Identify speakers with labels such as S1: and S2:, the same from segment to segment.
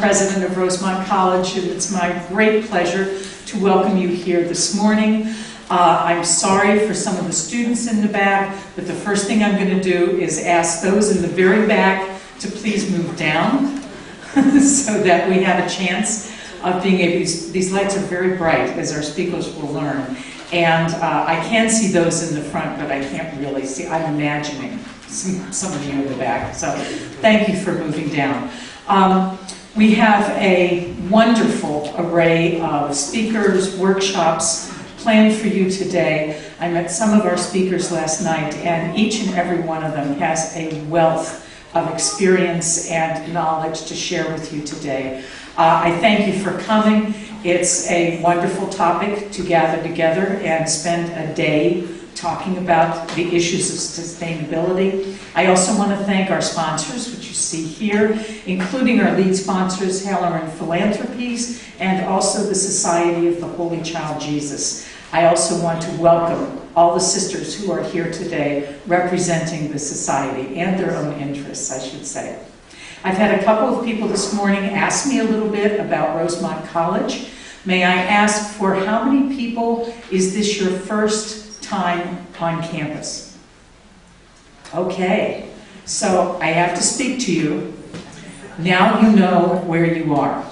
S1: President of Rosemont College, and it's my great pleasure to welcome you here this morning. I'm sorry for some of the students in the back, but the first thing I'm going to do is ask those in the very back to please move down so that we have a chance of being able to. These lights are very bright, as our speakers will learn. And I can see those in the front, but I can't really see. I'm imagining some of you in the back. So thank you for moving down. We have a wonderful array of speakers, workshops planned for you today. I met some of our speakers last night, and each and every one of them has a wealth of experience and knowledge to share with you today. I thank you for coming. It's a wonderful topic to gather together and spend a day talking about the issues of sustainability. I also want to thank our sponsors, which you see here, including our lead sponsors, Tailoring Philanthropies, and also the Society of the Holy Child Jesus. I also want to welcome all the sisters who are here today representing the society and their own interests, I should say. I've had a couple of people this morning ask me a little bit about Rosemont College. May I ask, for how many people is this your first time on campus? Okay, so I have to speak to you. Now you know where you are.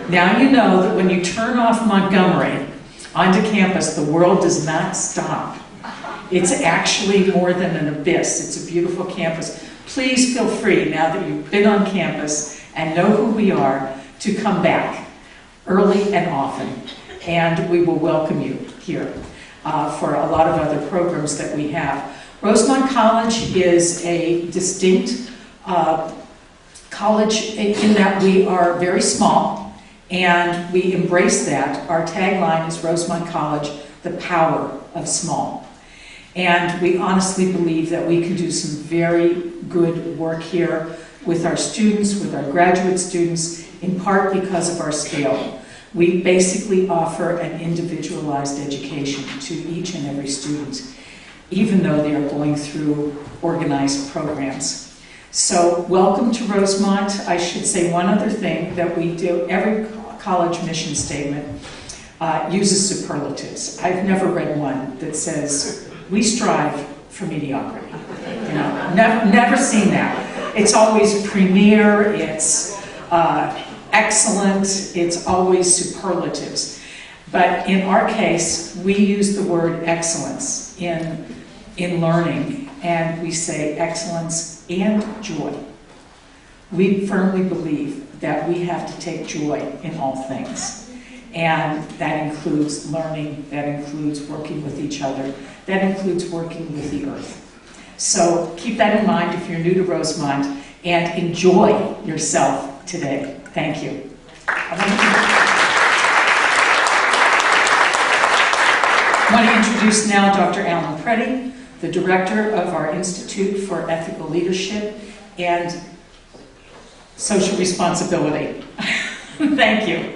S1: Now you know that when you turn off Montgomery onto campus, the world does not stop. It's actually more than an abyss. It's a beautiful campus. Please feel free, now that you've been on campus and know who we are, to come back early and often. And we will welcome you here for a lot of other programs that we have. Rosemont College is a distinct college in that we are very small, and we embrace that. Our tagline is Rosemont College, the power of small. And we honestly believe that we can do some very good work here with our students, with our graduate students, in part because of our scale. We basically offer an individualized education to each and every student, even though they are going through organized programs. So welcome to Rosemont. I should say one other thing that we do. Every college mission statement uses superlatives. I've never read one that says, "We strive for mediocrity." You know, never seen that. It's always premier, it's excellent, it's always superlatives. But in our case, we use the word excellence in learning, and we say excellence and joy. We firmly believe that we have to take joy in all things. And that includes learning, that includes working with each other, that includes working with the earth. So keep that in mind if you're new to Rosemont, and enjoy yourself today. Thank you. I want to introduce now Dr. Alan Preddy, the director of our Institute for Ethical Leadership and Social Responsibility. Thank you.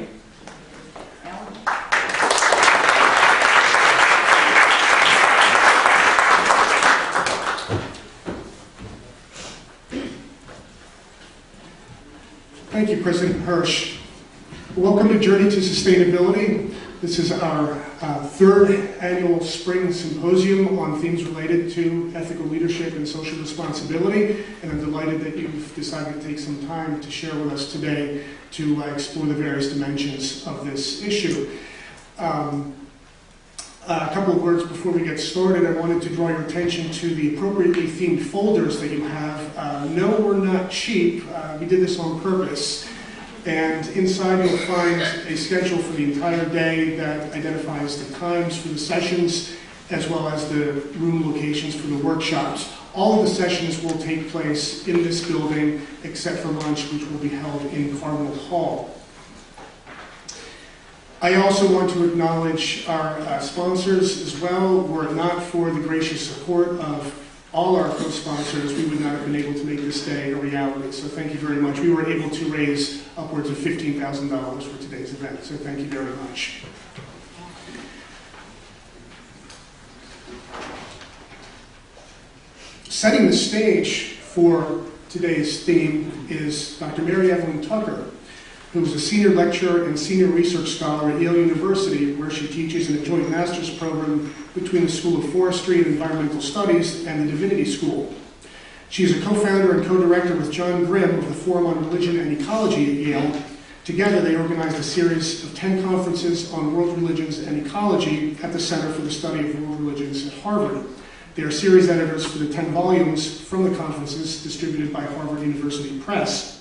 S2: Thank you, President Hirsch. Welcome to Journey to Sustainability. This is our third annual spring symposium on themes related to ethical leadership and social responsibility, and I'm delighted that you've decided to take some time to share with us today to explore the various dimensions of this issue. A couple of words before we get started. I wanted to draw your attention to the appropriately themed folders that you have. No, we're not cheap. We did this on purpose. And inside you'll find a schedule for the entire day that identifies the times for the sessions as well as the room locations for the workshops. All of the sessions will take place in this building except for lunch, which will be held in Cardinal Hall. I also want to acknowledge our sponsors as well. Were it not for the gracious support of all our co-sponsors, we would not have been able to make this day a reality. So thank you very much. We were able to raise upwards of $15,000 for today's event. So thank you very much. Setting the stage for today's theme is Dr. Mary Evelyn Tucker, who is a senior lecturer and senior research scholar at Yale University, where she teaches in a joint master's program between the School of Forestry and Environmental Studies and the Divinity School. She is a co-founder and co-director with John Grimm of the Forum on Religion and Ecology at Yale. Together, they organized a series of 10 conferences on world religions and ecology at the Center for the Study of World Religions at Harvard. They are series editors for the 10 volumes from the conferences distributed by Harvard University Press.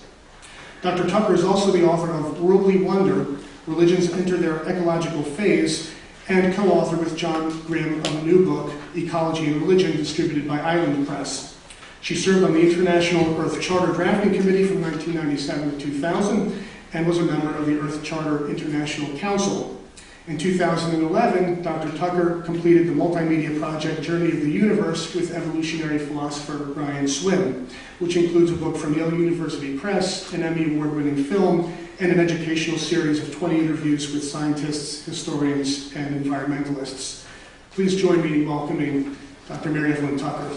S2: Dr. Tucker is also the author of Worldly Wonder, Religions Enter Their Ecological Phase, and co-author with John Grimm of a new book, Ecology and Religion, distributed by Island Press. She served on the International Earth Charter Drafting Committee from 1997 to 2000, and was a member of the Earth Charter International Council. In 2011, Dr. Tucker completed the multimedia project Journey of the Universe with evolutionary philosopher Brian Swimme, which includes a book from Yale University Press, an Emmy Award-winning film, and an educational series of 20 interviews with scientists, historians, and environmentalists. Please join me in welcoming Dr. Mary Evelyn Tucker.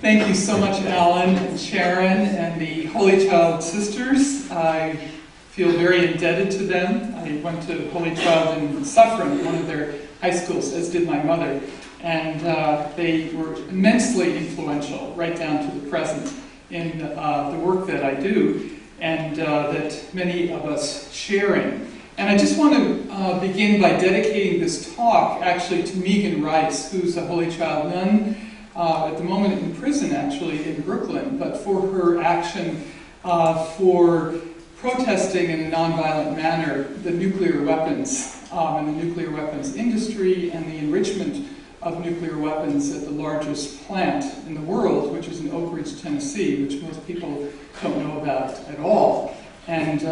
S1: Thank you so much, Alan and Sharon and the Holy Child Sisters. I feel very indebted to them. I went to Holy Child in Suffern, one of their high schools, as did my mother. And they were immensely influential, right down to the present, in the work that I do, and that many of us share in. And I just want to begin by dedicating this talk, actually, to Megan Rice, who's a Holy Child nun, at the moment in prison, actually, in Brooklyn, but for her action for protesting in a nonviolent manner the nuclear weapons and the nuclear weapons industry and the enrichment of nuclear weapons at the largest plant in the world, which is in Oak Ridge, Tennessee, which most people don't know about at all. And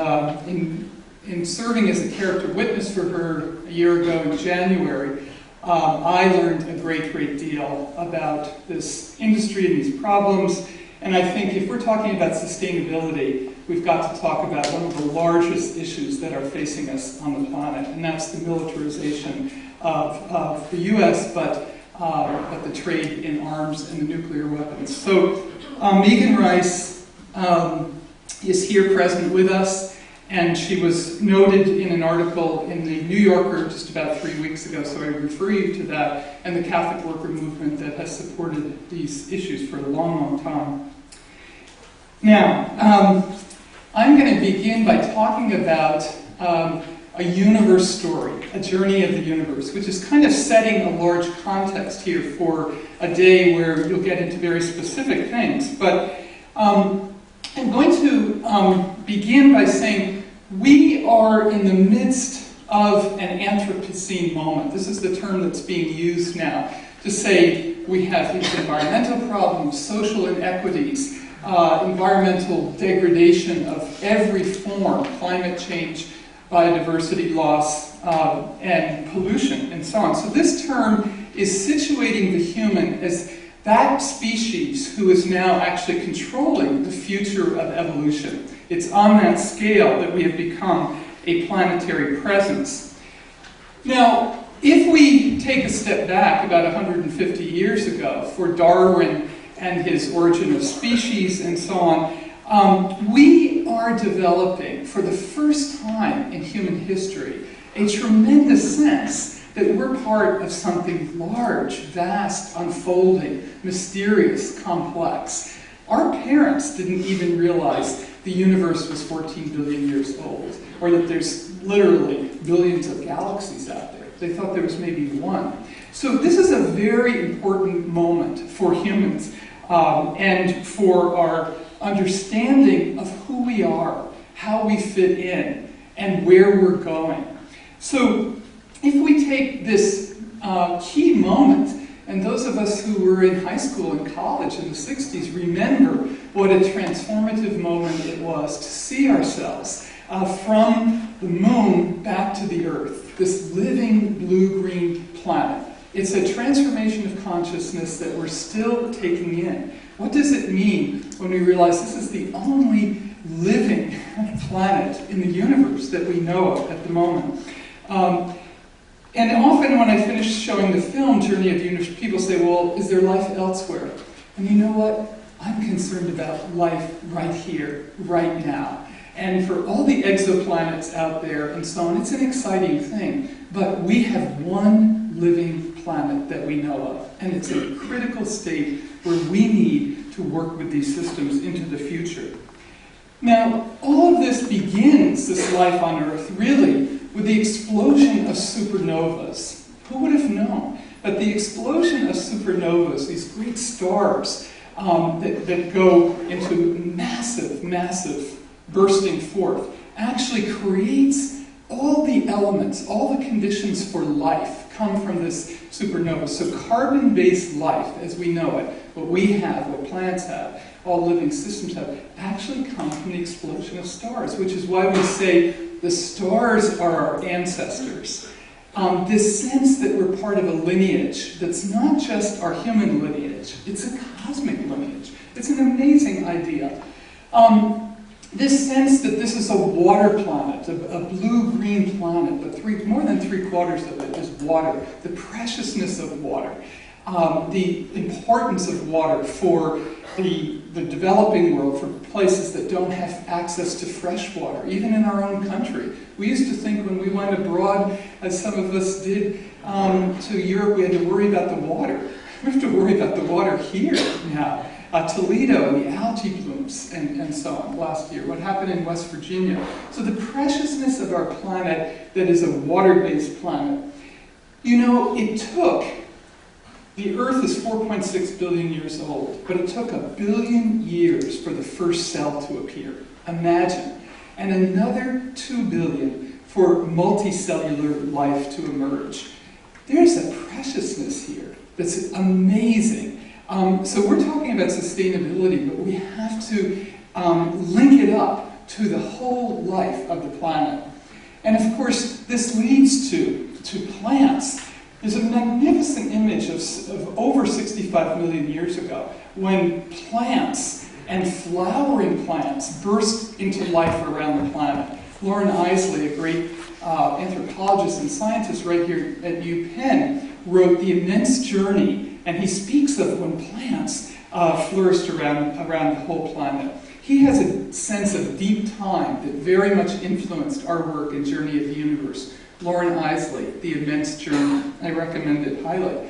S1: in serving as a character witness for her a year ago in January, I learned a great deal about this industry and these problems. And I think if we're talking about sustainability, we've got to talk about one of the largest issues that are facing us on the planet, and that's the militarization of the U.S., but the trade in arms and the nuclear weapons. So Megan Rice is here present with us. And she was noted in an article in the New Yorker just about 3 weeks ago, so I refer you to that, and the Catholic worker movement that has supported these issues for a long time. Now, I'm going to begin by talking about a universe story, a journey of the universe, which is kind of setting a large context here for a day where you'll get into very specific things. But I'm going to begin by saying we are in the midst of an Anthropocene moment. This is the term that's being used now to say we have these environmental problems, social inequities, environmental degradation of every form, climate change, biodiversity loss, and pollution, and so on. So this term is situating the human as that species who is now actually controlling the future of evolution. It's on that scale that we have become a planetary presence. Now, if we take a step back about 150 years ago for Darwin and his Origin of Species and so on, we are developing, for the first time in human history, a tremendous sense that we're part of something large, vast, unfolding, mysterious, complex. Our parents didn't even realize the universe was 14 billion years old, or that there's literally billions of galaxies out there. They thought there was maybe one. So this is a very important moment for humans and for our understanding of who we are, how we fit in, and where we're going. So if we take this key moment, and those of us who were in high school and college in the 60s remember what a transformative moment it was to see ourselves from the moon back to the Earth, this living blue-green planet. It's a transformation of consciousness that we're still taking in. What does it mean when we realize this is the only
S3: living planet in the universe that we know of at the moment. And often when I finish showing the film, Journey of the Universe, people say, well, is there life elsewhere? And you know what? I'm concerned about life right here, right now. And for all the exoplanets out there and so on, it's an exciting thing. But we have one living planet that we know of. And it's in a critical state where we need to work with these systems into the future. Now, all of this begins, this life on Earth, really, with the explosion of supernovas. Who would have known? But the explosion of supernovas, these great stars that go into massive, massive bursting forth, actually creates all the elements, all the conditions for life come from this supernova. So carbon-based life, as we know it, what we have, what plants have, all living systems have, actually come from the explosion of stars, which is why we say the stars are our ancestors. This sense that we're part of a lineage that's not just our human lineage, it's a cosmic lineage. It's an amazing idea. This sense that this is a water planet, a blue-green planet, but more than 3/4 of it is water, the preciousness of water, the importance of water for the developing world, for places that don't have access to fresh water, even in our own country. We used to think when we went abroad, as some of us did, to Europe, we had to worry about the water. We have to worry about the water here now. Toledo and the algae blooms and so on last year. What happened in West Virginia. So the preciousness of our planet that is a water-based planet. You know, the Earth is 4.6 billion years old, but it took 1 billion years for the first cell to appear. Imagine. And another 2 billion for multicellular life to emerge. There's a preciousness here that's amazing. So we're talking about sustainability, but we have to link it up to the whole life of the planet. And of course, this leads to plants. There's a magnificent image of over 65 million years ago when plants and flowering plants burst into life around the planet. Lauren Isley, a great anthropologist and scientist right here at UPenn, wrote The Immense Journey, and he speaks of when plants flourished around the whole planet. He has a sense of deep time that very much influenced our work in Journey of the Universe. Lauren Isley, The Immense Journey. I recommend it highly.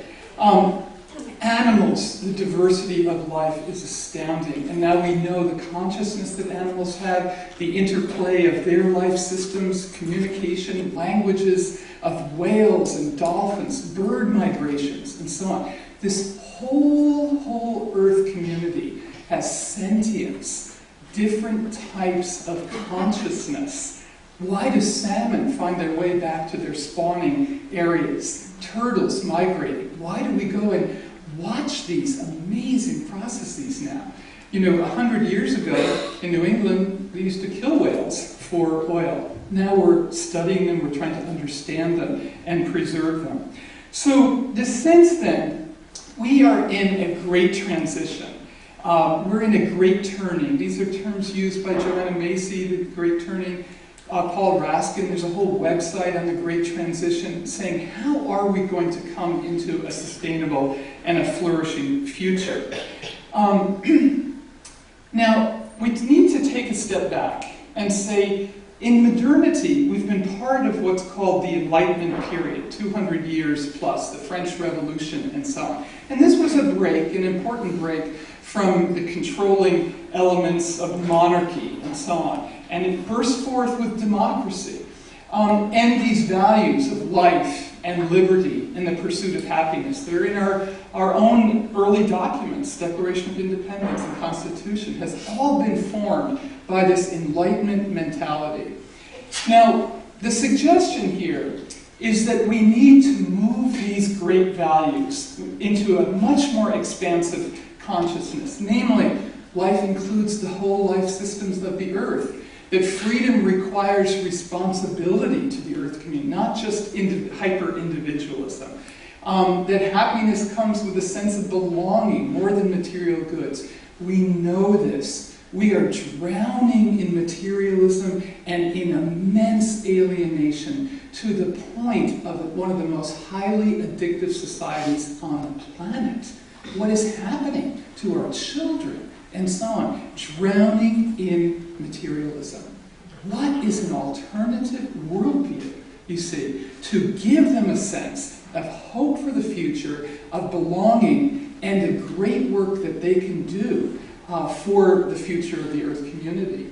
S3: Animals, the diversity of life is astounding. And now we know the consciousness that animals have, the interplay of their life systems, communication, languages of whales and dolphins, bird migrations, and so on. This whole Earth community has sentience, different types of consciousness. Why do salmon find their way back to their spawning areas? Turtles migrating. Why do we go and watch these amazing processes now? You know, 100 years ago in New England, we used to kill whales for oil. Now we're studying them, we're trying to understand them and preserve them. So the sense then, we are in a great transition. We're in a great turning. These are terms used by Joanna Macy, the great turning. Paul Raskin, there's a whole website on the Great Transition saying, how are we going to come into a sustainable and a flourishing future? Now, we need to take a step back and say, in modernity, we've been part of what's called the Enlightenment period, 200 years plus, the French Revolution and so on. And this was a break, an important break, from the controlling elements of monarchy and so on. And it burst forth with democracy and these values of life and liberty and the pursuit of happiness. They're in our own early documents, Declaration of Independence and Constitution, has all been formed by this Enlightenment mentality. Now, the suggestion here is that we need to move these great values into a much more expansive consciousness. Namely, life includes the whole life systems of the Earth. That freedom requires responsibility to the Earth community, not just hyper-individualism. That happiness comes with a sense of belonging more than material goods. We know this. We are drowning in materialism and in immense alienation to the point of one of the most highly addictive societies on the planet. What is happening to our children and so on? Drowning in materialism. What is an alternative worldview, you see, to give them a sense of hope for the future, of belonging, and the great work that they can do for the future of the Earth community.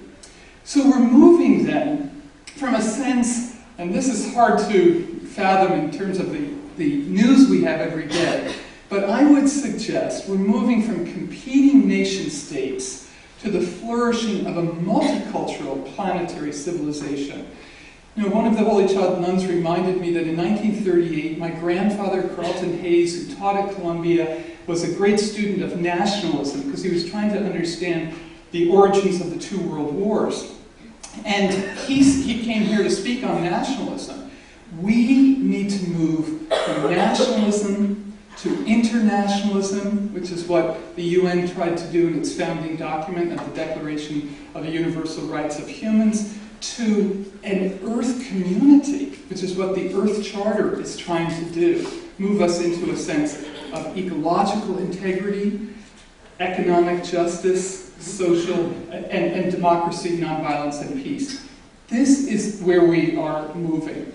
S3: So we're moving then from a sense, and this is hard to fathom in terms of the news we have every day, but I would suggest we're moving from competing nation states to the flourishing of a multicultural planetary civilization. You know, one of the Holy Child nuns reminded me that in 1938, my grandfather, Carlton Hayes, who taught at Columbia, was a great student of nationalism because he was trying to understand the origins of the two world wars. And he came here to speak on nationalism. We need to move from nationalism to internationalism, which is what the UN tried to do in its founding document of the Declaration of the Universal Rights of Humans, to an Earth community, which is what the Earth Charter is trying to do. Move us into a sense of ecological integrity, economic justice, social, and democracy, nonviolence, and peace. This is where we are moving.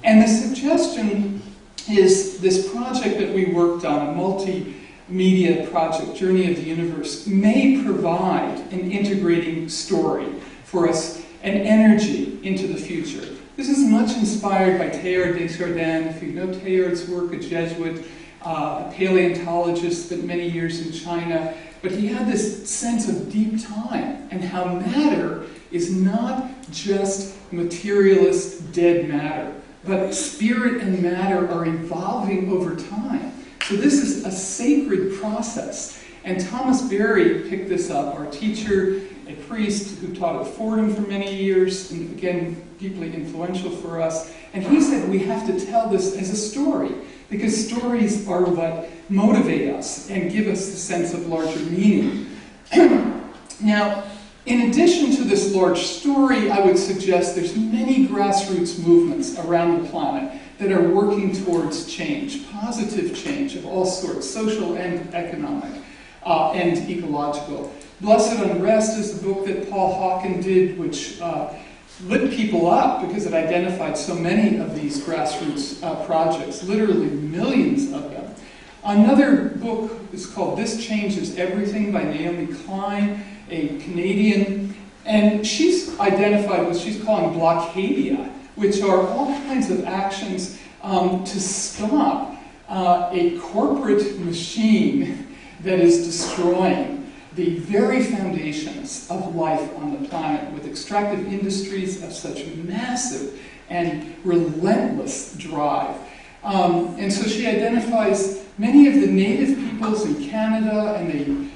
S3: And the suggestion is this project that we worked on, a multimedia project, Journey of the Universe, may provide an integrating story for us, an energy into the future. This is much inspired by Teilhard de Chardin. If you know Teilhard's work, a Jesuit, a paleontologist, spent many years in China, but he had this sense of deep time and how matter is not just materialist dead matter, but spirit and matter are evolving over time. So this is a sacred process. And Thomas Berry picked this up, our teacher, a priest who taught at Fordham for many years, and again, deeply influential for us. And he said we have to tell this as a story, because stories are what motivate us and give us the sense of larger meaning. Now, in addition to this large story, I would suggest there's many grassroots movements around the planet that are working towards change, positive change of all sorts, social and economic, and ecological. Blessed Unrest is the book that Paul Hawken did, which lit people up because it identified so many of these grassroots projects, literally millions of them. Another book is called This Changes Everything by Naomi Klein, a Canadian, and she's identified what she's calling blockadia, which are all kinds of actions to stop a corporate machine that is destroying the very foundations of life on the planet, with extractive industries of such massive and relentless drive. And so she identifies many of the native peoples in Canada and the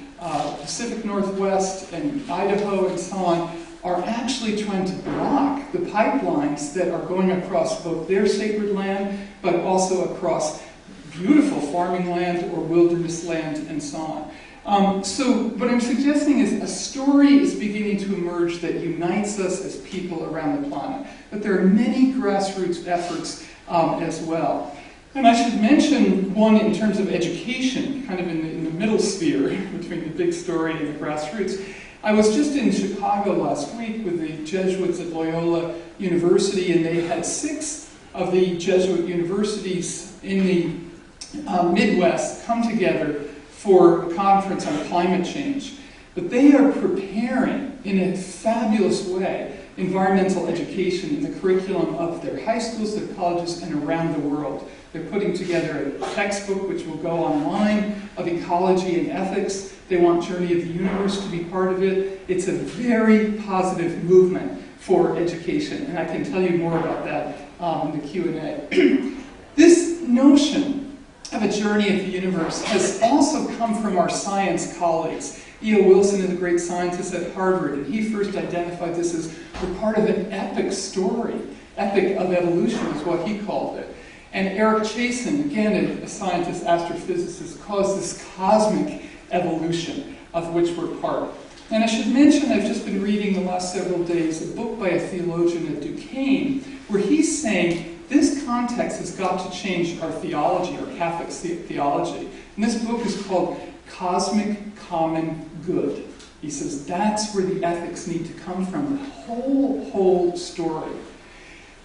S3: Pacific Northwest and Idaho and so on are actually trying to block the pipelines that are going across both their sacred land, but also across beautiful farming land or wilderness land and so on. So what I'm suggesting is a story is beginning to emerge that unites us as people around the planet. But there are many grassroots efforts as well. And I should mention one in terms of education, kind of in the middle sphere between the big story and the grassroots. I was just in Chicago last week with the Jesuits at Loyola University, and they had 6 of the Jesuit universities in the Midwest come together for a conference on climate change. But they are preparing, in a fabulous way, environmental education in the curriculum of their high schools, their colleges, and around the world. They're putting together a textbook which will go online of ecology and ethics. They want Journey of the Universe to be part of it. It's a very positive movement for education, and I can tell you more about that in the Q&A. This notion of a journey of the universe has also come from our science colleagues. E.O. Wilson is a great scientist at Harvard, and he first identified this as we're part of an epic story. Epic of evolution is what he called it. And Eric Chasen, again a scientist, astrophysicist, calls this cosmic evolution of which we're part. And I should mention, I've just been reading the last several days a book by a theologian at Duquesne, where he's saying this context has got to change our theology, our Catholic theology. And this book is called Cosmic Common Good. He says that's where the ethics need to come from, the whole story.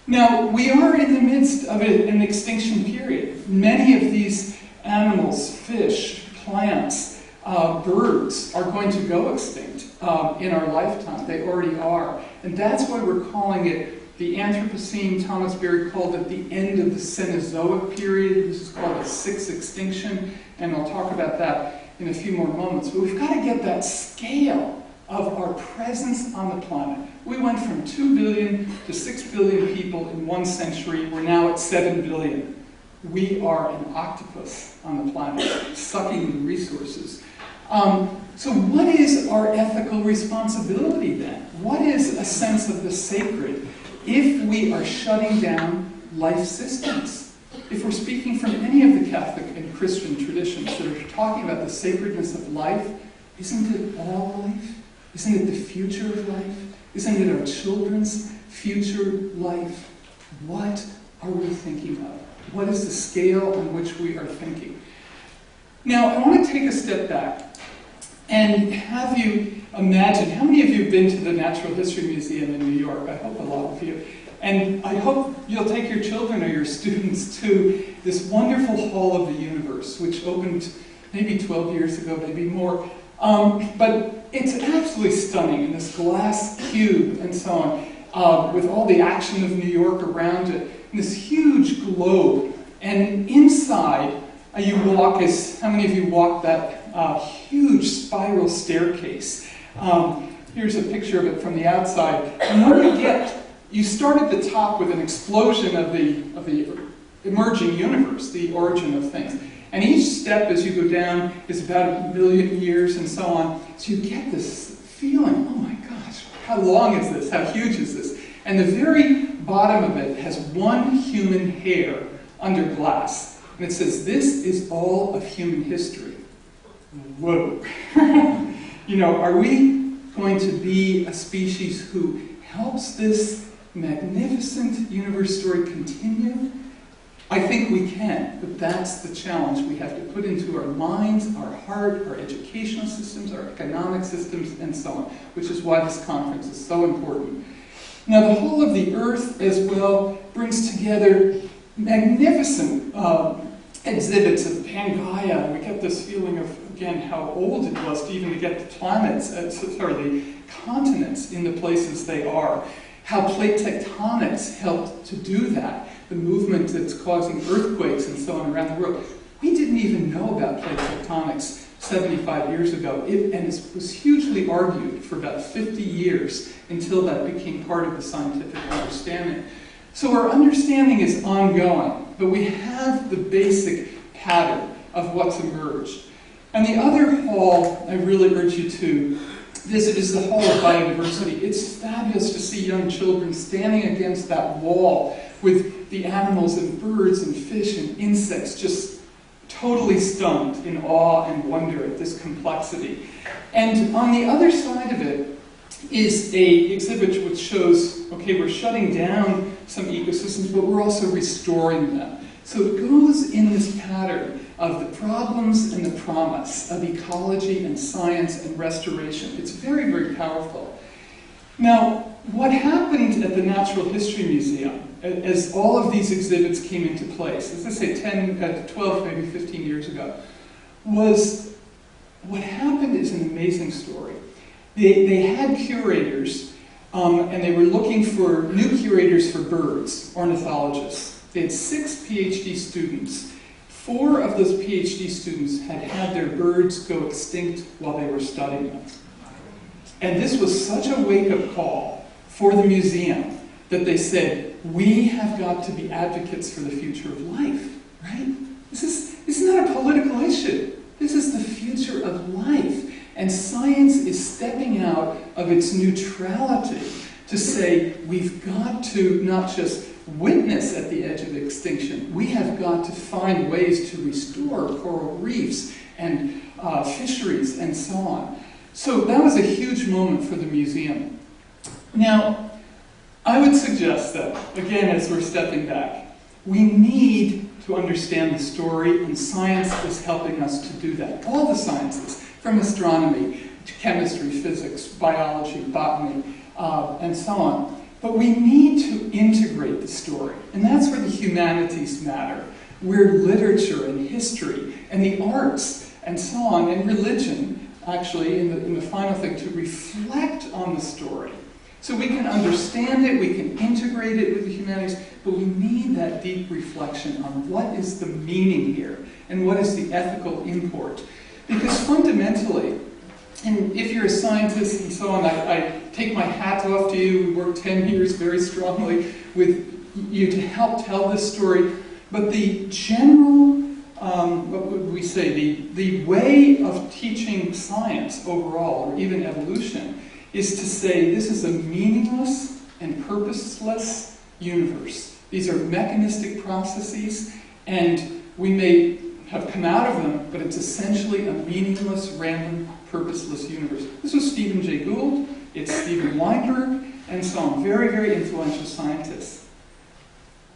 S3: Now, we are in the midst of an extinction period. Many of these animals, fish, plants, birds are going to go extinct in our lifetime. They already are. And that's why we're calling it the Anthropocene. Thomas Berry called it the end of the Cenozoic period. This is called the sixth extinction, and I'll talk about that in a few more moments. But we've got to get that scale of our presence on the planet. We went from 2 billion to 6 billion people in 1 century. We're now at 7 billion. We are an octopus on the planet, sucking the resources. So what is our ethical responsibility then? What is a sense of the sacred if we are shutting down life systems? If we're speaking from any of the Catholic and Christian traditions that are talking about the sacredness of life, isn't it all life? Isn't it the future of life? Isn't it our children's future life? What are we thinking of? What is the scale on which we are thinking? Now, I want to take a step back and have you imagine, how many of you have been to the Natural History Museum in New York? I hope a lot of you. And I hope you'll take your children or your students to this wonderful Hall of the Universe, which opened maybe 12 years ago, maybe more. But it's absolutely stunning in this glass cube and so on, with all the action of New York around it, and this huge globe. And inside, you walk, how many of you walked that huge spiral staircase? Here's a picture of it from the outside. And when you start at the top with an explosion of the emerging universe, the origin of things. And each step as you go down is about 1 million years and so on. So you get this feeling, oh my gosh, how long is this? How huge is this? And the very bottom of it has one human hair under glass. And it says, this is all of human history. Whoa. You know, are we going to be a species who helps this magnificent universe story continue? I think we can, but that's the challenge we have to put into our minds, our heart, our educational systems, our economic systems, and so on, which is why this conference is so important. Now, the whole of the Earth as well brings together magnificent exhibits of Pangaea, and we get this feeling of, again, how old it was to even get the planets, the continents in the places they are. How plate tectonics helped to do that, the movement that's causing earthquakes and so on around the world. We didn't even know about plate tectonics 75 years ago, and it was hugely argued for about 50 years until that became part of the scientific understanding. So our understanding is ongoing, but we have the basic pattern of what's emerged. And the other hall I really urge you to visit is the Hall of Biodiversity. It's fabulous to see young children standing against that wall with the animals and birds and fish and insects just totally stunned in awe and wonder at this complexity. And on the other side of it is an exhibit which shows, okay, we're shutting down some ecosystems, but we're also restoring them. So it goes in this pattern of the problems and the promise of ecology and science and restoration. It's very, very powerful. Now, what happened at the Natural History Museum as all of these exhibits came into place, as I say 12, maybe 15 years ago, was what happened is an amazing story. They had curators, and they were looking for new curators for birds, ornithologists. They had 6 PhD students. 4 of those PhD students had had their birds go extinct while they were studying them. And this was such a wake-up call for the museum that they said, we have got to be advocates for the future of life, right? This is not a political issue. This is the future of life. And science is stepping out of its neutrality to say, we've got to not just witness at the edge of extinction, we have got to find ways to restore coral reefs and fisheries and so on. So that was a huge moment for the museum. Now, I would suggest that, again, as we're stepping back, we need to understand the story, and science is helping us to do that. All the sciences, from astronomy to chemistry, physics, biology, botany, and so on. But we need to integrate the story, and that's where the humanities matter, where literature and history and the arts and so on, and religion, actually, in the final thing, to reflect on the story. So we can understand it, we can integrate it with the humanities, but we need that deep reflection on what is the meaning here and what is the ethical import. Because fundamentally, and if you're a scientist and so on, I take my hat off to you. We worked 10 years very strongly with you to help tell this story. But the general, what would we say, the way of teaching science overall, or even evolution, is to say this is a meaningless and purposeless universe. These are mechanistic processes, and we may have come out of them, but it's essentially a meaningless, random, purposeless universe. This was Stephen Jay Gould, it's Steven Weinberg, and so on. Very, very influential scientists.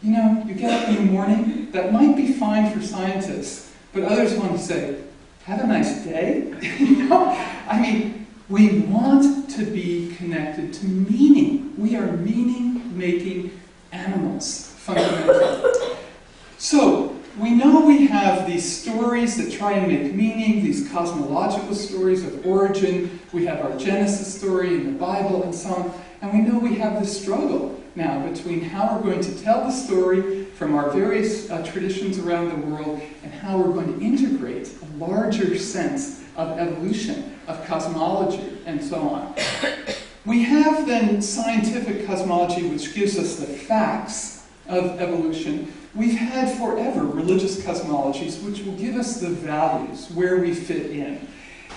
S3: You know, you get up in the morning, that might be fine for scientists, but others want to say, have a nice day. You know? I mean, we want to be connected to meaning. We are meaning-making animals, fundamentally. So, we know we have these stories that try and make meaning, these cosmological stories of origin. We have our Genesis story in the Bible and so on. And we know we have this struggle now between how we're going to tell the story from our various traditions around the world and how we're going to integrate a larger sense of evolution, of cosmology, and so on. We have then scientific cosmology, which gives us the facts of evolution. We've had forever religious cosmologies, which will give us the values, where we fit in.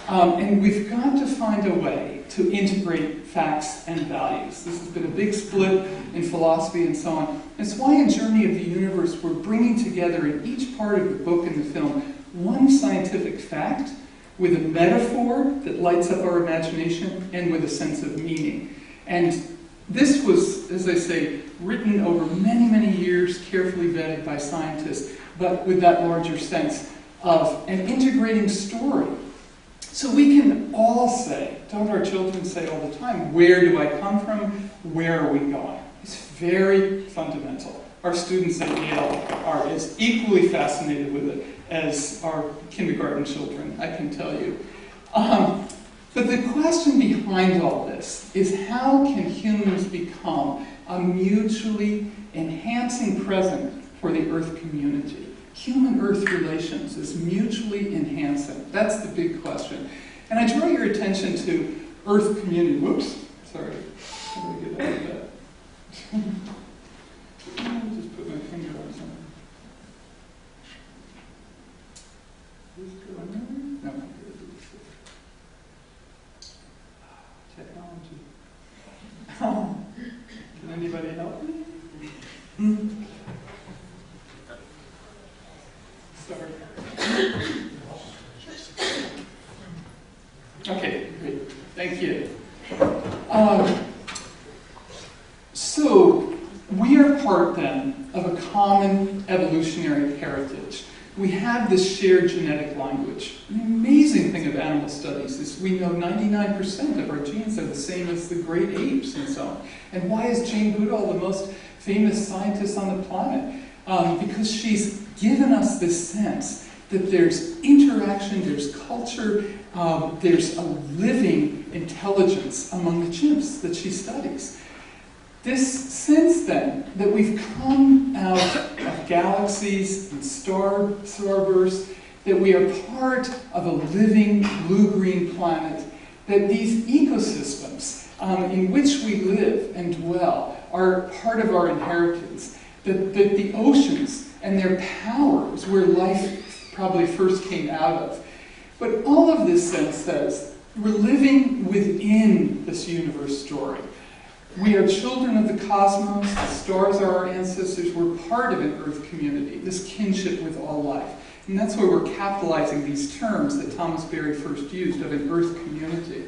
S3: And we've got to find a way to integrate facts and values. This has been a big split in philosophy and so on. It's why in Journey of the Universe we're bringing together in each part of the book and the film one scientific fact with a metaphor that lights up our imagination and with a sense of meaning. And this was, as I say, written over many, many years, carefully vetted by scientists, but with that larger sense of an integrating story. So we can all say, don't our children say all the time, where do I come from, where are we going? It's very fundamental. Our students at YALE are as equally fascinated with it as our kindergarten children, I can tell you. But the question behind all this is how can humans become a mutually enhancing present for the Earth community? Human-Earth relations is mutually enhancing. That's the big question. And I draw your attention to Earth community. Whoops, sorry. How do I get out of that? I'll just put my finger on something. Is this going there? No. Technology. Can anybody help me? Sorry. Okay, great. Thank you. So, we are part then of a common evolutionary heritage. We have this shared genetic language. The amazing thing of animal studies is we know 99% of our genes are the same as the great apes and so on. And why is Jane Goodall the most famous scientist on the planet? Because she's given us this sense that there's interaction, there's culture, there's a living intelligence among the chimps that she studies. This sense then that we've come out of galaxies and starbursts, that we are part of a living blue-green planet, that these ecosystems in which we live and dwell are part of our inheritance, that the oceans and their power is where life probably first came out of. But all of this sense says we're living within this universe story. We are children of the cosmos, the stars are our ancestors, we're part of an Earth community, this kinship with all life. And that's where we're capitalizing these terms that Thomas Berry first used of an earth community.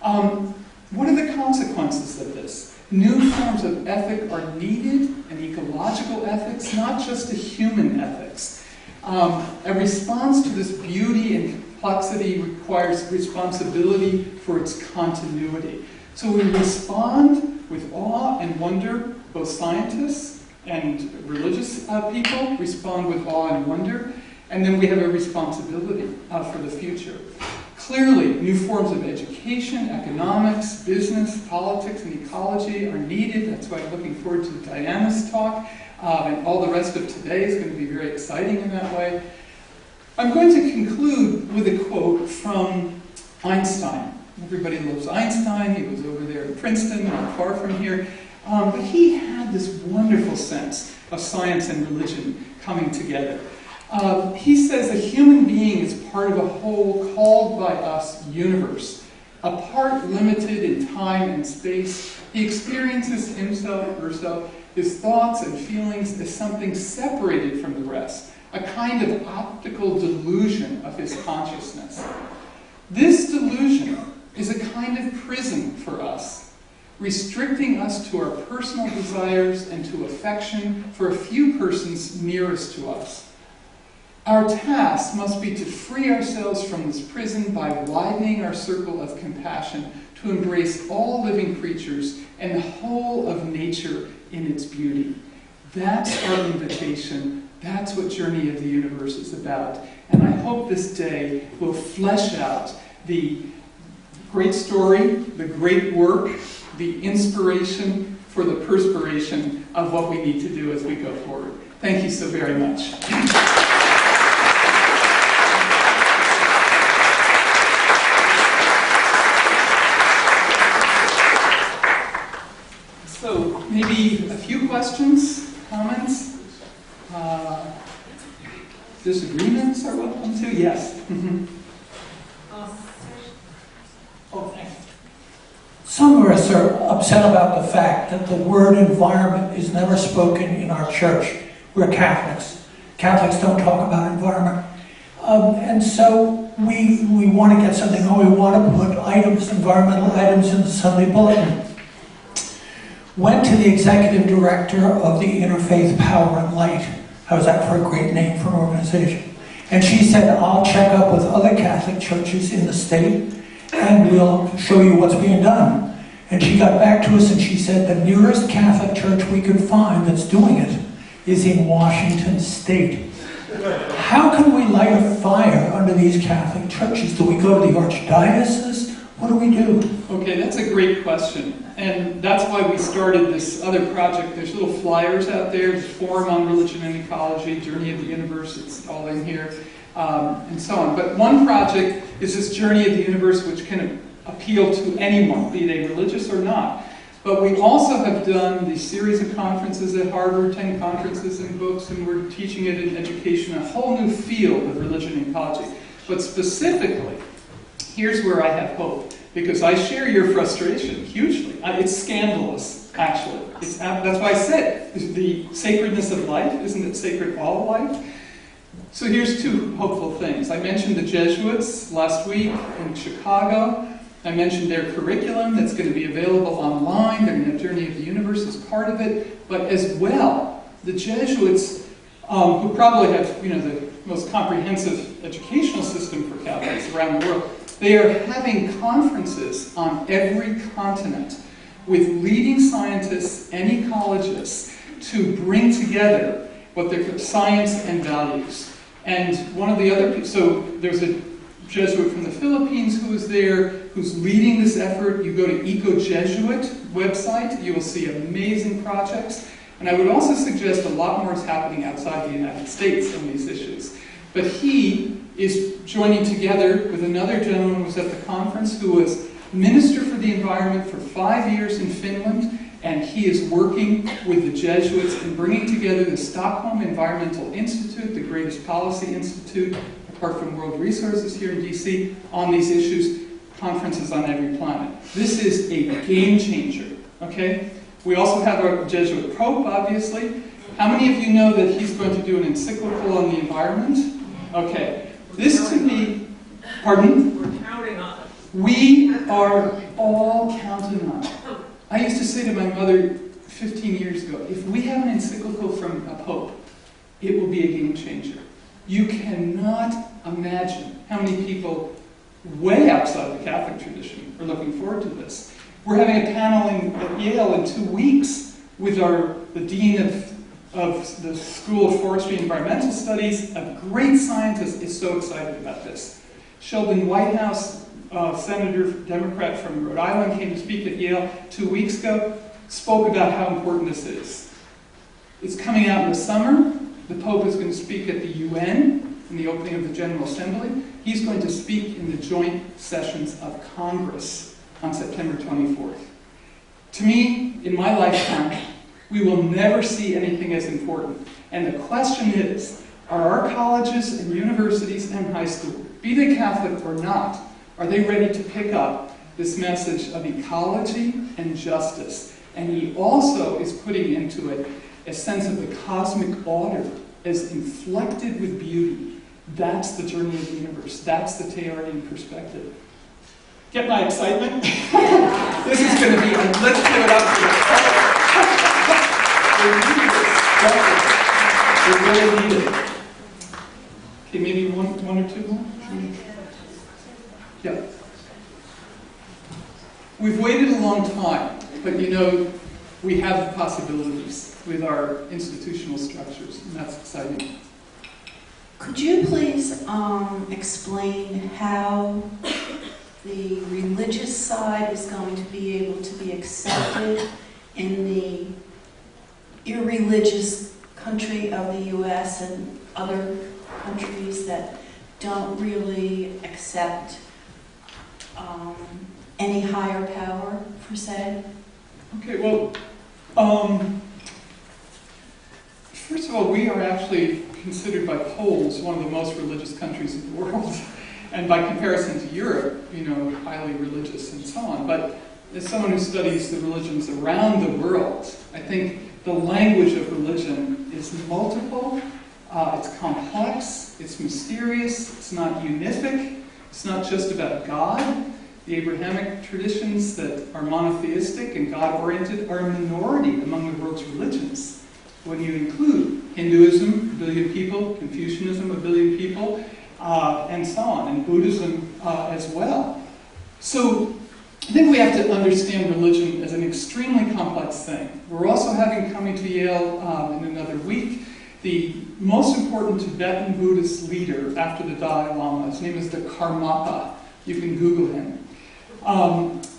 S3: What are the consequences of this? New forms of ethic are needed, an ecological ethics, not just a human ethics. A response to this beauty and complexity requires responsibility for its continuity. So we respond with awe and wonder. Both scientists and religious people respond with awe and wonder. And then we have a responsibility for the future. Clearly, new forms of education, economics, business, politics, and ecology are needed. That's why I'm looking forward to Diana's talk. And all the rest of today is going to be very exciting in that way. I'm going to conclude with a quote from Einstein. Everybody loves Einstein. He was over there in Princeton, not far from here. But he had this wonderful sense of science and religion coming together. He says a human being is part of a whole called by us universe. A part limited in time and space, he experiences himself, herself, his thoughts and feelings as something separated from the rest, a kind of optical delusion of his consciousness. This delusion is a kind of prison for us, restricting us to our personal desires and to affection for a few persons nearest to us. Our task must be to free ourselves from this prison by widening our circle of compassion to embrace all living creatures and the whole of nature in its beauty. That's our invitation. That's what Journey of the Universe is about. And I hope this day will flesh out the great story, the great work, the inspiration for the perspiration of what we need to do as we go forward. Thank you so very much. So maybe a few questions, comments, disagreements are welcome to. Yes. Oh, thanks.
S4: Some of us are upset about the fact that the word environment is never spoken in our church. We're Catholics. Catholics don't talk about environment. And so we want to get something, we want to put items, environmental items in the Sunday bulletin. Went to the executive director of the Interfaith Power and Light. How's that for a great name for an organization? And she said, I'll check up with other Catholic churches in the state and we'll show you what's being done. And she got back to us and she said, the nearest Catholic church we could find that's doing it is in Washington State. How can we light a fire under these Catholic churches? Do we go to the archdiocese? What do we do?
S3: Okay, that's a great question. And that's why we started this other project. There's little flyers out there, there's Forum on Religion and Ecology, Journey of the Universe, it's all in here, and so on. But one project is this Journey of the Universe, which can appeal to anyone, be they religious or not. But we also have done the series of conferences at Harvard, 10 conferences and books, and we're teaching it in education, a whole new field of religion and ecology. But specifically, here's where I have hope, because I share your frustration hugely. It's scandalous, actually. That's why I said the sacredness of life. Isn't it sacred all life? So here's two hopeful things. I mentioned the Jesuits last week in Chicago. I mentioned their curriculum that's going to be available online. They're going to have Journey of the Universe as part of it. But as well, the Jesuits, who probably have the most comprehensive educational system for Catholics around the world, they are having conferences on every continent with leading scientists and ecologists to bring together what they call science and values. And one of the other, so there's a Jesuit from the Philippines who is there, who's leading this effort. You go to Eco-Jesuit website, you will see amazing projects. And I would also suggest a lot more is happening outside the United States on these issues. But he is joining together with another gentleman who was at the conference who was Minister for the Environment for 5 years in Finland, and he is working with the Jesuits in bringing together the Stockholm Environmental Institute, the greatest policy institute, apart from World Resources here in DC, on these issues, conferences on every planet. This is a game changer, okay? We also have our Jesuit Pope, obviously. How many of you know that he's going to do an encyclical on the environment? Okay. This to me, pardon?
S5: We're counting on it.
S3: We are all counting on it. I used to say to my mother 15 years ago, if we have an encyclical from a pope, it will be a game changer. You cannot imagine how many people way outside the Catholic tradition are looking forward to this. We're having a panel at Yale in 2 weeks with the Dean of the School of Forestry and Environmental Studies. A great scientist is so excited about this. Sheldon Whitehouse, Senator, Democrat from Rhode Island, came to speak at Yale 2 weeks ago, spoke about how important this is. It's coming out in the summer. The Pope is going to speak at the UN in the opening of the General Assembly. He's going to speak in the joint sessions of Congress on September 24th. To me, in my lifetime, we will never see anything as important. And the question is, are our colleges and universities and high school, be they Catholic or not, are they ready to pick up this message of ecology and justice? And he also is putting into it a sense of the cosmic order as inflected with beauty. That's the journey of the universe. That's the Tailoring Perspective. Get my excitement? This is going to be, let's give it up for the we really need it. Okay, maybe one or two more? Yeah. We've waited a long time, but you know, we have the possibilities with our institutional structures, and that's exciting.
S6: Could you please explain how the religious side is going to be able to be accepted in the irreligious country of the U.S. and other countries that don't really accept any higher power, per se?
S3: Okay, well, first of all, we are actually considered by polls one of the most religious countries in the world. And by comparison to Europe, you know, highly religious and so on. But as someone who studies the religions around the world, I think the language of religion is multiple, it's complex, it's mysterious, it's not unific, it's not just about God. The Abrahamic traditions that are monotheistic and God-oriented are a minority among the world's religions. When you include Hinduism, 1 billion people, Confucianism, 1 billion people, and so on, and Buddhism as well. So I think we have to understand religion as an extremely complex thing. We're also having, coming to Yale in another week, the most important Tibetan Buddhist leader after the Dalai Lama. His name is the Karmapa. You can Google him.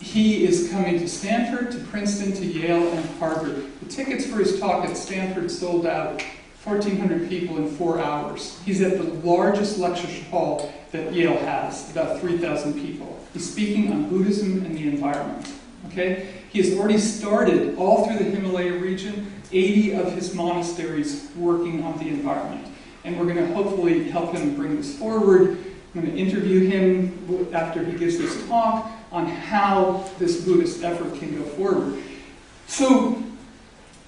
S3: He is coming to Stanford, to Princeton, to Yale, and Harvard. The tickets for his talk at Stanford sold out. 1,400 people in 4 hours. He's at the largest lecture hall that Yale has, about 3,000 people. He's speaking on Buddhism and the environment. Okay? He has already started, all through the Himalaya region, 80 of his monasteries working on the environment. And we're going to hopefully help him bring this forward. I'm going to interview him after he gives this talk on how this Buddhist effort can go forward. So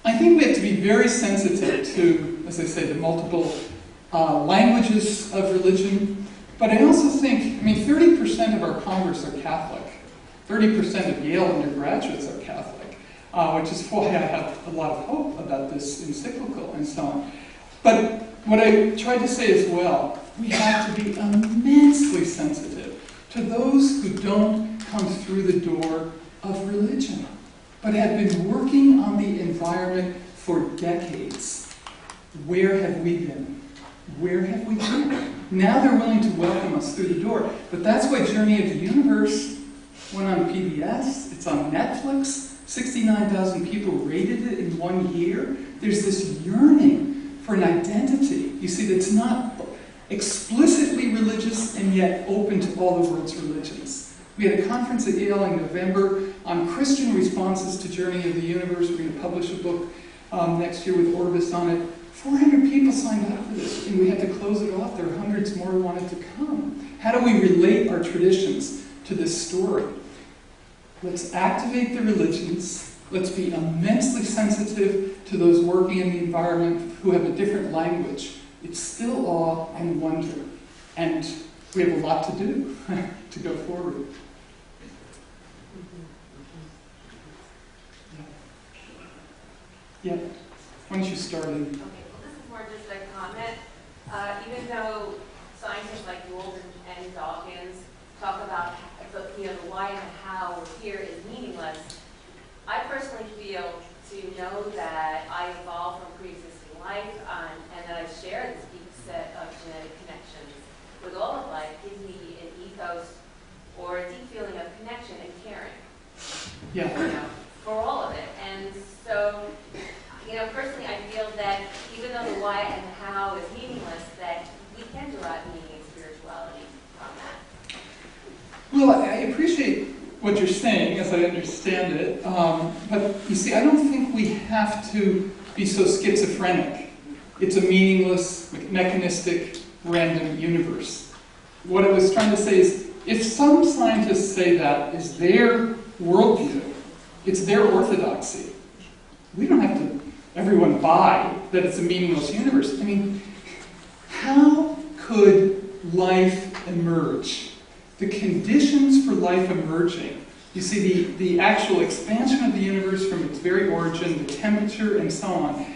S3: I think we have to be very sensitive to, as I say, the multiple languages of religion. But I also think, 30% of our Congress are Catholic. 30% of Yale undergraduates are Catholic, which is why I have a lot of hope about this encyclical and so on. But what I tried to say as well, we have to be immensely sensitive to those who don't come through the door of religion, but have been working on the environment for decades. Where have we been? Where have we been? Now they're willing to welcome us through the door. But that's why Journey of the Universe went on PBS. It's on Netflix. 69,000 people rated it in 1 year. There's this yearning for an identity. You see, that's not explicitly religious and yet open to all the world's religions. We had a conference at Yale in November on Christian responses to Journey of the Universe. We're going to publish a book next year with Orbis on it. 400 people signed up for this, and we had to close it off. There were hundreds more who wanted to come. How do we relate our traditions to this story? Let's activate the religions. Let's be immensely sensitive to those working in the environment who have a different language. It's still awe and wonder. And we have a lot to do to go forward. Yeah. Why don't you start in?
S5: Okay, well, this is more just a comment. Even though scientists like Gould and Dawkins talk about the why and the how we're here is meaningless, I personally feel to know that I evolved from pre-existing life and that I share this deep set of genetic connections with all of life gives me an ethos or a deep feeling of connection and caring.
S3: Yeah.
S5: For all of it. And so, personally I feel that even though the why and the how is meaningless, that we can derive meaning and spirituality from that.
S3: Well, I appreciate what you're saying, as I understand it, but you see, I don't think we have to be so schizophrenic. It's a meaningless, mechanistic, random universe. What I was trying to say is, if some scientists say that is their worldview, it's their orthodoxy, we don't have to, everyone buy that it's a meaningless universe. I mean, how could life emerge? The conditions for life emerging, you see, the actual expansion of the universe from its very origin, the temperature and so on,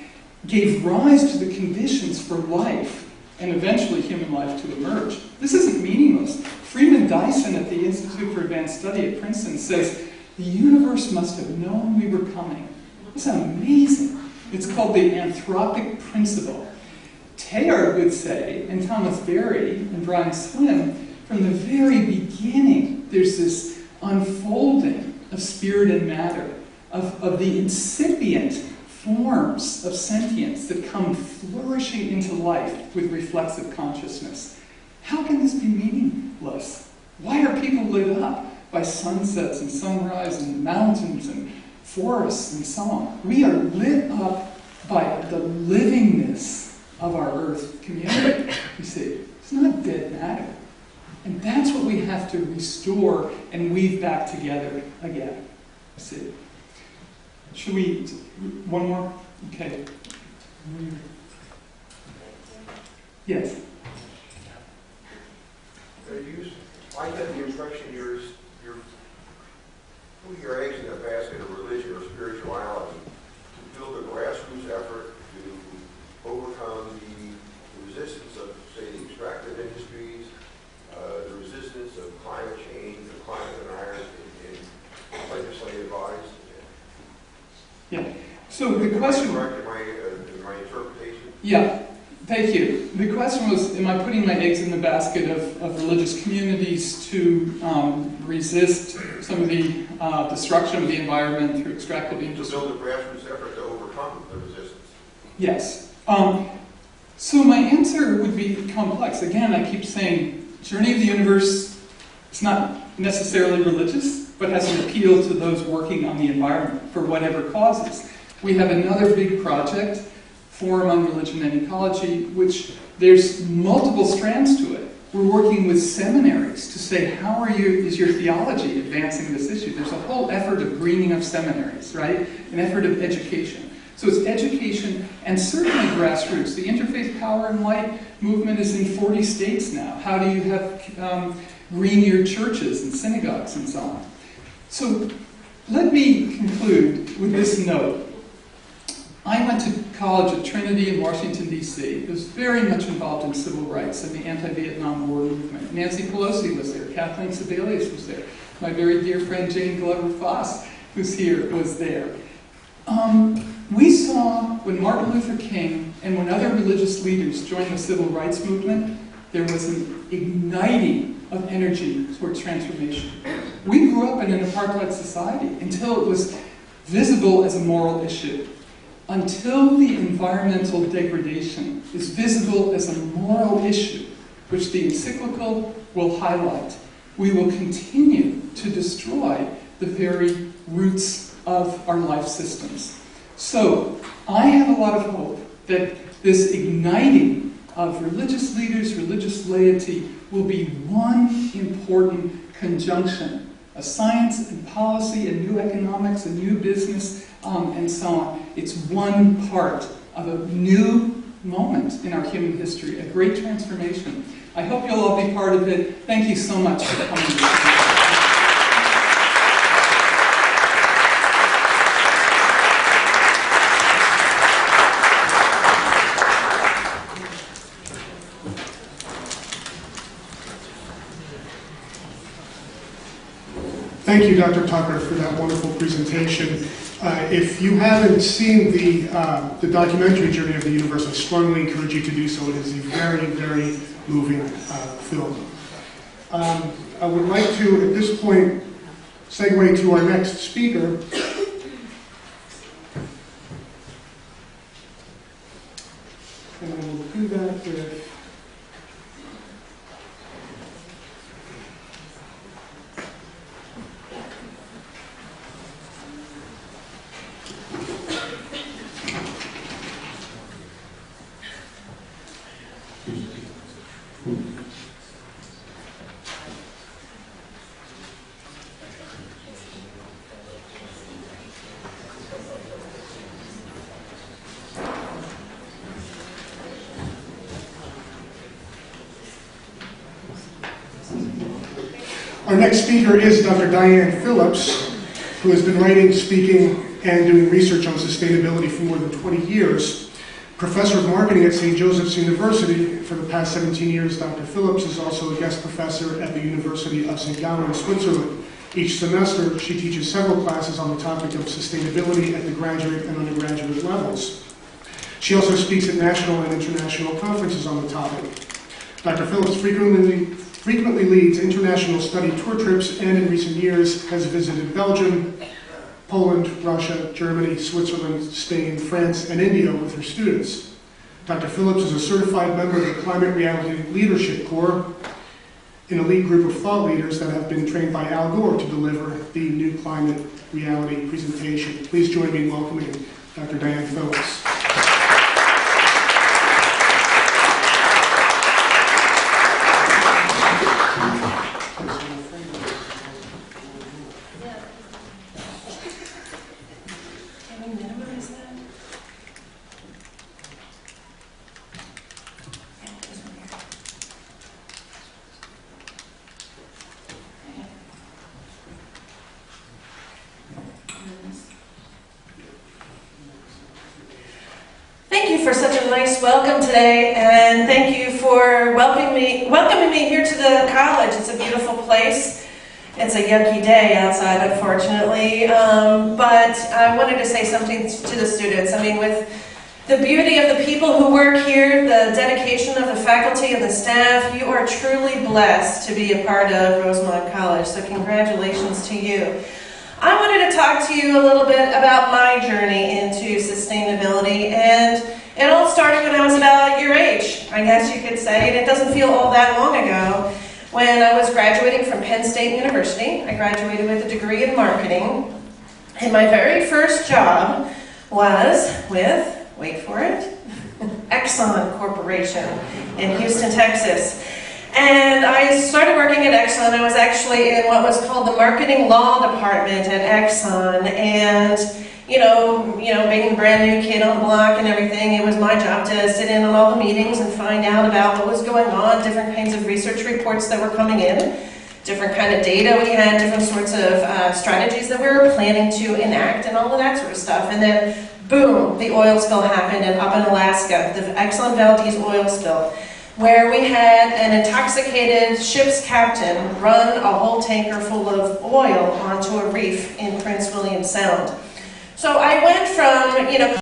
S3: gave rise to the conditions for life and eventually human life to emerge. This isn't meaningless. Freeman Dyson at the Institute for Advanced Study at Princeton says, the universe must have known we were coming. It's amazing. It's called the anthropic principle. Teilhard would say, and Thomas Berry and Brian Swimme, from the very beginning, there's this unfolding of spirit and matter, of the incipient forms of sentience that come flourishing into life with reflexive consciousness. How can this be meaningless? Why are people lit up by sunsets and sunrise and mountains and forests and so on? We are lit up by the livingness of our Earth community, you see. It's not dead matter. And that's what we have to restore and weave back together again. See? Should we, one more? Okay. Yes?
S7: I get the impression you're putting your eggs in a basket of religion or spirituality to build a grassroots effort to overcome the resistance of, say, the extractive industries, the resistance of climate change, the climate deniers in legislative bodies.
S3: Yeah. So the question...
S7: Am I correct in my interpretation?
S3: Yeah. Thank you. The question was, am I putting my eggs in the basket of religious communities to resist some of the destruction of the environment through extractive industry?
S7: To build a grassroots effort to overcome the resistance.
S3: Yes. So my answer would be complex. Again, I keep saying, Journey of the Universe is not necessarily religious, but has an appeal to those working on the environment for whatever causes. We have another big project, Forum on Religion and Ecology, which there's multiple strands to it. We're working with seminaries to say, how is your theology advancing this issue? There's a whole effort of greening of seminaries, right? An effort of education. So it's education and certainly grassroots. The Interfaith Power and Light movement is in 40 states now. How do you have green your churches and synagogues and so on? So let me conclude with this note. I went to college at Trinity in Washington, D.C. I was very much involved in civil rights and the anti-Vietnam War movement. Nancy Pelosi was there. Kathleen Sebelius was there. My very dear friend Jane Glover Foss, who's here, was there. We saw when Martin Luther King and when other religious leaders joined the civil rights movement, there was an igniting of energy towards transformation. We grew up in an apartheid society until it was visible as a moral issue. Until the environmental degradation is visible as a moral issue, which the encyclical will highlight, we will continue to destroy the very roots of our life systems. So, I have a lot of hope that this igniting of religious leaders, religious laity, will be one important conjunction. A science and policy and new economics and new business and so on. It's one part of a new moment in our human history, a great transformation. I hope you'll all be part of it. Thank you so much for coming.
S2: Thank you, Dr. Tucker, for that wonderful presentation. If you haven't seen the documentary Journey of the Universe, I strongly encourage you to do so. It is a very, very moving film. I would like to, at this point, segue to our next speaker. And I will do that with... Our next speaker is Dr. Diane Phillips, who has been writing, speaking, and doing research on sustainability for more than 20 years. Professor of Marketing at St. Joseph's University for the past 17 years, Dr. Phillips is also a guest professor at the University of St. Gallen in Switzerland. Each semester, she teaches several classes on the topic of sustainability at the graduate and undergraduate levels. She also speaks at national and international conferences on the topic. Dr. Phillips frequently leads international study tour trips and in recent years has visited Belgium, Poland, Russia, Germany, Switzerland, Spain, France, and India with her students. Dr. Phillips is a certified member of the Climate Reality Leadership Corps, an elite group of thought leaders that have been trained by Al Gore to deliver the new climate reality presentation. Please join me in welcoming Dr. Diane Phillips.
S8: Thank you for such a nice welcome today, and thank you for welcoming me here to the college. It's a beautiful place. It's a yucky day outside, unfortunately, but I wanted to say something to the students. I mean, with the beauty of the people who work here, the dedication of the faculty and the staff, you are truly blessed to be a part of Rosemont College, so congratulations to you. I wanted to talk to you a little bit about my journey into sustainability, and it all started when I was about your age, I guess you could say, and it doesn't feel all that long ago. When I was graduating from Penn State University, I graduated with a degree in marketing, and my very first job was with, wait for it, Exxon Corporation in Houston, Texas. And I started working at Exxon. I was actually in what was called the marketing law department at Exxon. And, you know, being a brand new kid on the block and everything, it was my job to sit in on all the meetings and find out about what was going on, different kinds of research reports that were coming in, different kind of data we had, different sorts of strategies that we were planning to enact and all of that sort of stuff. And then, boom, the oil spill happened up in Alaska, the Exxon Valdez oil spill, where we had an intoxicated ship's captain run a whole tanker full of oil onto a reef in Prince William Sound. So I went from,